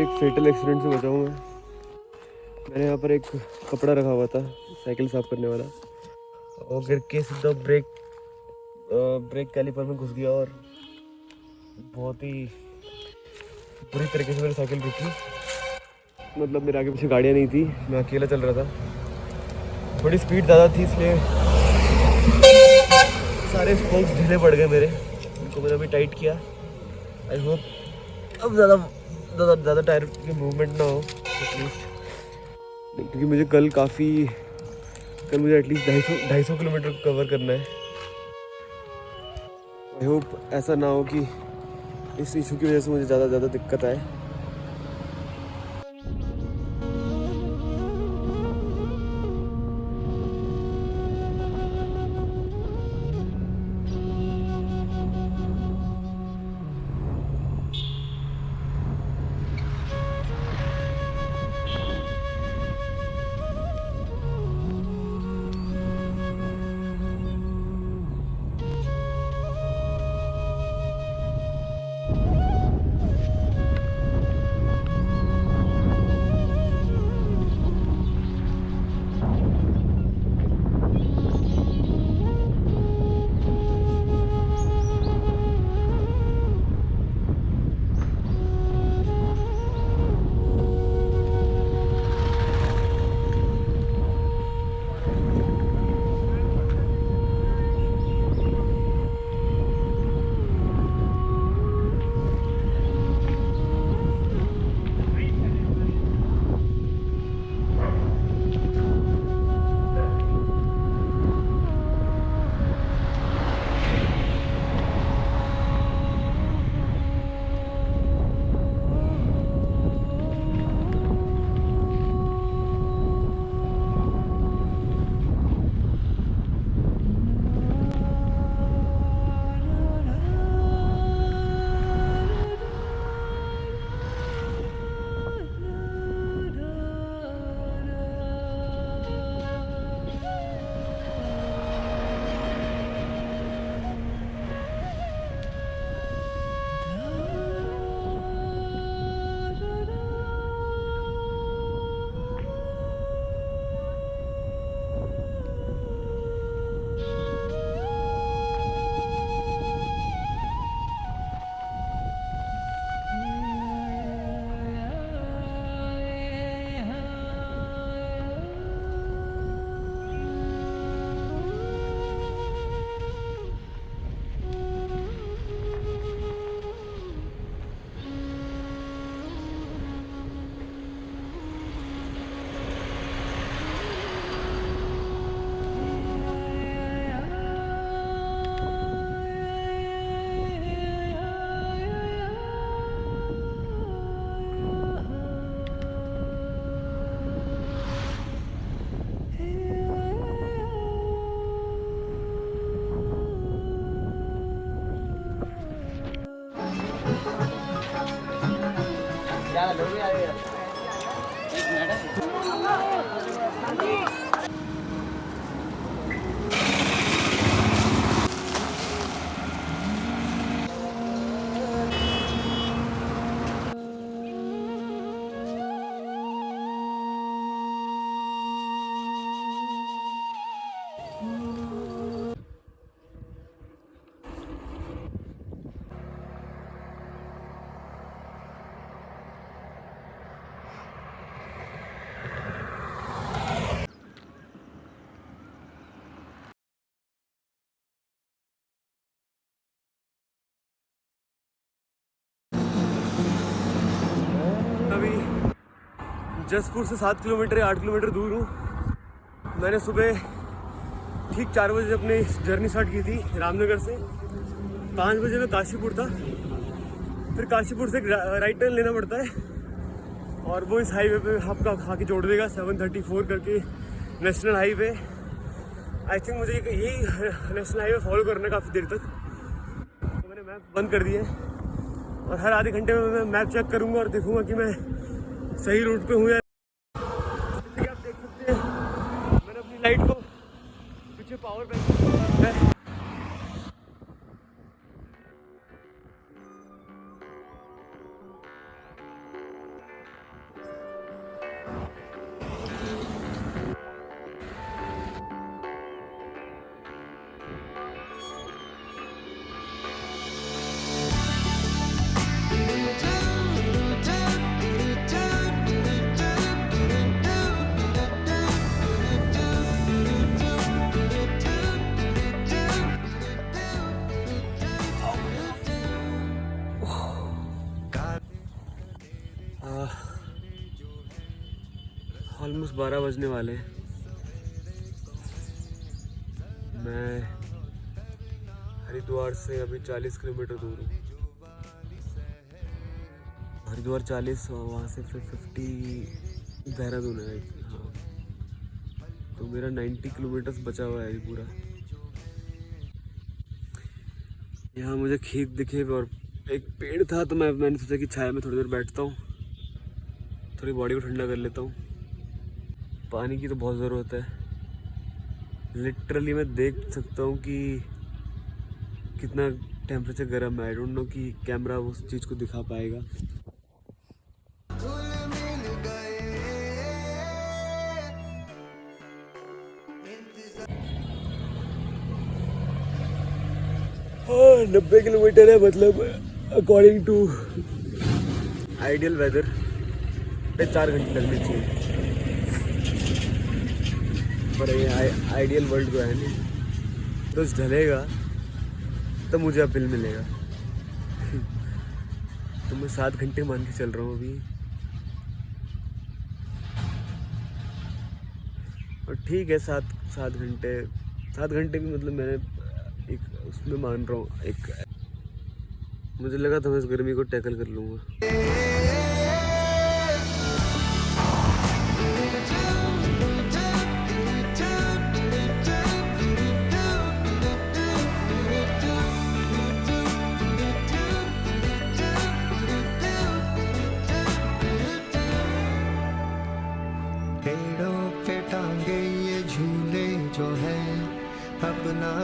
एक फेटल एक्सीडेंट से बचा हूँ मैं। मैंने यहाँ पर एक कपड़ा रखा हुआ था साइकिल साफ करने वाला, और गिर के सीधा ब्रेक कैलिपर में घुस गया और बहुत ही बुरी तरीके से मेरी साइकिल रुकी। मतलब मेरे आगे पीछे गाड़ियाँ नहीं थी, मैं अकेला चल रहा था। थोड़ी स्पीड ज़्यादा थी इसलिए सारे स्पोक्स ढीले पड़ गए मेरे, उनको मैंने अभी टाइट किया। आई होप अब ज़्यादा टायर की मूवमेंट ना हो एटलीस्ट, क्योंकि मुझे कल मुझे एटलीस्ट 250 किलोमीटर कवर करना है। आई होप ऐसा ना हो कि इस इशू की वजह से मुझे ज़्यादा दिक्कत आए। अभी जसपुर से 7 किलोमीटर या 8 किलोमीटर दूर हूँ। मैंने सुबह ठीक 4 बजे अपनी जर्नी स्टार्ट की थी रामनगर से। 5 बजे में काशीपुर था, फिर काशीपुर से राइट टर्न लेना पड़ता है और वो इस हाईवे पे आपका आके जोड़ देगा 734 करके नेशनल हाईवे। आई थिंक मुझे यही नेशनल हाईवे फॉलो करना है काफ़ी देर तक, तो मैंने मैप बंद कर दिए और हर आधे घंटे में मैं मैप चेक करूँगा और देखूँगा कि मैं सही रूट पे हूँ या। जैसे कि आप देख सकते हैं मैंने अपनी लाइट को पीछे पावर बैंक है। ऑलमोस्ट 12 बजने वाले हैं। मैं हरिद्वार से अभी 40 किलोमीटर दूर हूँ। हरिद्वार 40 और वहाँ से फिर 50 देहरादून है। हाँ, तो मेरा 90 किलोमीटर्स बचा हुआ है पूरा। यहाँ मुझे खेत दिखे और एक पेड़ था, तो मैंने सोचा कि छाया में थोड़ी देर बैठता हूँ, थोड़ी बॉडी को ठंडा कर लेता हूँ। पानी की तो बहुत ज़रूरत है। लिटरली मैं देख सकता हूँ कि कितना टेम्परेचर गर्म है। आई डोंट नो कि कैमरा उस चीज़ को दिखा पाएगा। हाँ, 90 किलोमीटर है, मतलब अकॉर्डिंग टू आइडियल वेदर 4 घंटे लगने चाहिए, पर ये आइडियल वर्ल्ड को है नहीं। तो ढलेगा तो मुझे अब बिल मिलेगा। तो मैं 7 घंटे मान के चल रहा हूँ अभी, और ठीक है। 7 घंटे भी मतलब मैंने एक उसमें मान रहा हूँ। एक मुझे लगा था मैं इस गर्मी को टैकल कर लूँगा।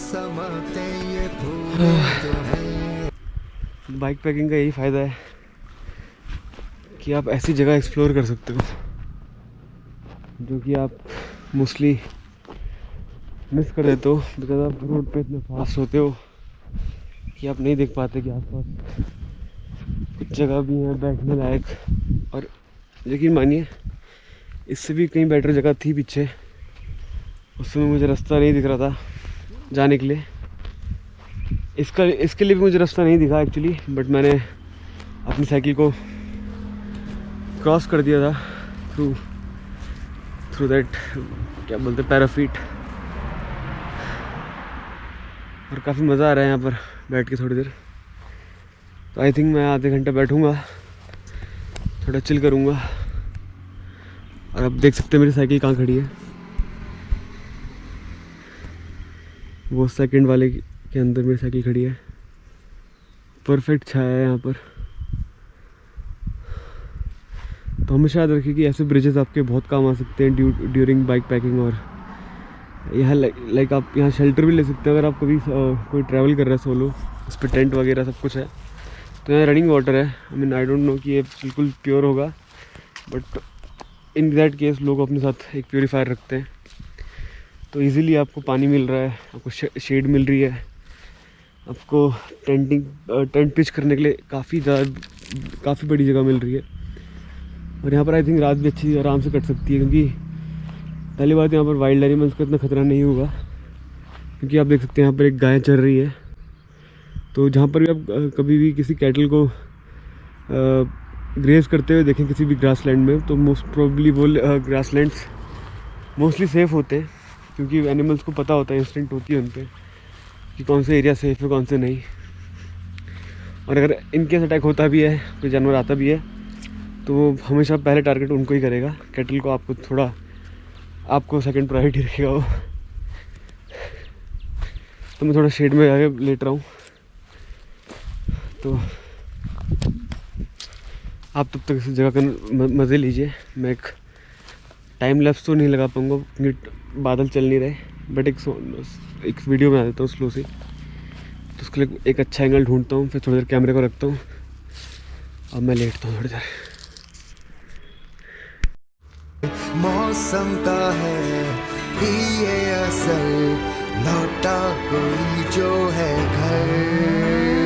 समाते ये फूल जो है। बाइक पैकिंग का यही फ़ायदा है कि आप ऐसी जगह एक्सप्लोर कर सकते हो जो कि आप मोस्टली मिस कर देते हो, बिकॉज आप रोड पे इतने फास्ट होते हो कि आप नहीं देख पाते कि आसपास कुछ जगह भी है बैठने लायक। और यकीन मानिए, इससे भी कहीं बेटर जगह थी पीछे, उसमें मुझे रास्ता नहीं दिख रहा था जाने के लिए। इसके लिए भी मुझे रास्ता नहीं दिखा एक्चुअली, बट मैंने अपनी साइकिल को क्रॉस कर दिया था थ्रू दैट, क्या बोलते हैं, पैराफीट। और काफ़ी मज़ा आ रहा है यहाँ पर बैठ के थोड़ी देर। तो आई थिंक मैं आधे घंटे बैठूँगा, थोड़ा चिल करूँगा। और अब देख सकते हैं मेरी साइकिल कहाँ खड़ी है, वो सेकंड वाले के अंदर मेरी साइकिल खड़ी है। परफेक्ट छाया है यहाँ पर। तो हमेशा याद रखिए कि ऐसे ब्रिजेस आपके बहुत काम आ सकते हैं ड्यूरिंग बाइक पैकिंग। और यहाँ लाइक आप यहाँ शेल्टर भी ले सकते हैं अगर आप कभी कोई ट्रैवल कर रहा है सोलो। उस पर टेंट वगैरह सब कुछ है। तो यहाँ रनिंग वाटर है। I mean I don't know कि ये बिल्कुल प्योर होगा, बट इन दैट केस लोग अपने साथ एक प्योरीफायर रखते हैं। तो इजीली आपको पानी मिल रहा है, आपको शेड मिल रही है, आपको टेंट पिच करने के लिए काफ़ी बड़ी जगह मिल रही है। और यहाँ पर आई थिंक रात भी अच्छी आराम से कट सकती है, क्योंकि पहली बात यहाँ पर वाइल्ड एनिमल्स का इतना खतरा नहीं होगा, क्योंकि आप देख सकते हैं यहाँ पर एक गाय चल रही है। तो जहाँ पर भी आप कभी भी किसी कैटल को ग्रेज करते हुए देखें किसी भी ग्रासलैंड में, तो मोस्ट प्रोबेबली वो ग्रासलैंड्स मोस्टली सेफ़ होते हैं, क्योंकि एनिमल्स को पता होता है, इंस्टिंक्ट होती है उन पर कि कौन से एरिया सेफ है कौन से नहीं। और अगर इनकेस अटैक होता भी है, कोई जानवर आता भी है, तो वो हमेशा पहले टारगेट उनको ही करेगा। कैटल को आपको सेकंड प्रायोरिटी रखेगा वो। तो मैं थोड़ा शेड में आके लेट रहा हूँ। तो आप तब तक इस जगह का मज़े लीजिए। मैं एक टाइम लैप्स तो नहीं लगा पाऊँगा क्योंकि बादल चल नहीं रहे, बट एक वीडियो बना देता हूँ स्लो से। तो उसके लिए एक अच्छा एंगल ढूंढता हूँ, फिर थोड़ी देर कैमरे को रखता हूँ। अब मैं लेटता हूँ थोड़ी देर। मौसम का है ये असर, लौटा कोई जो है घर।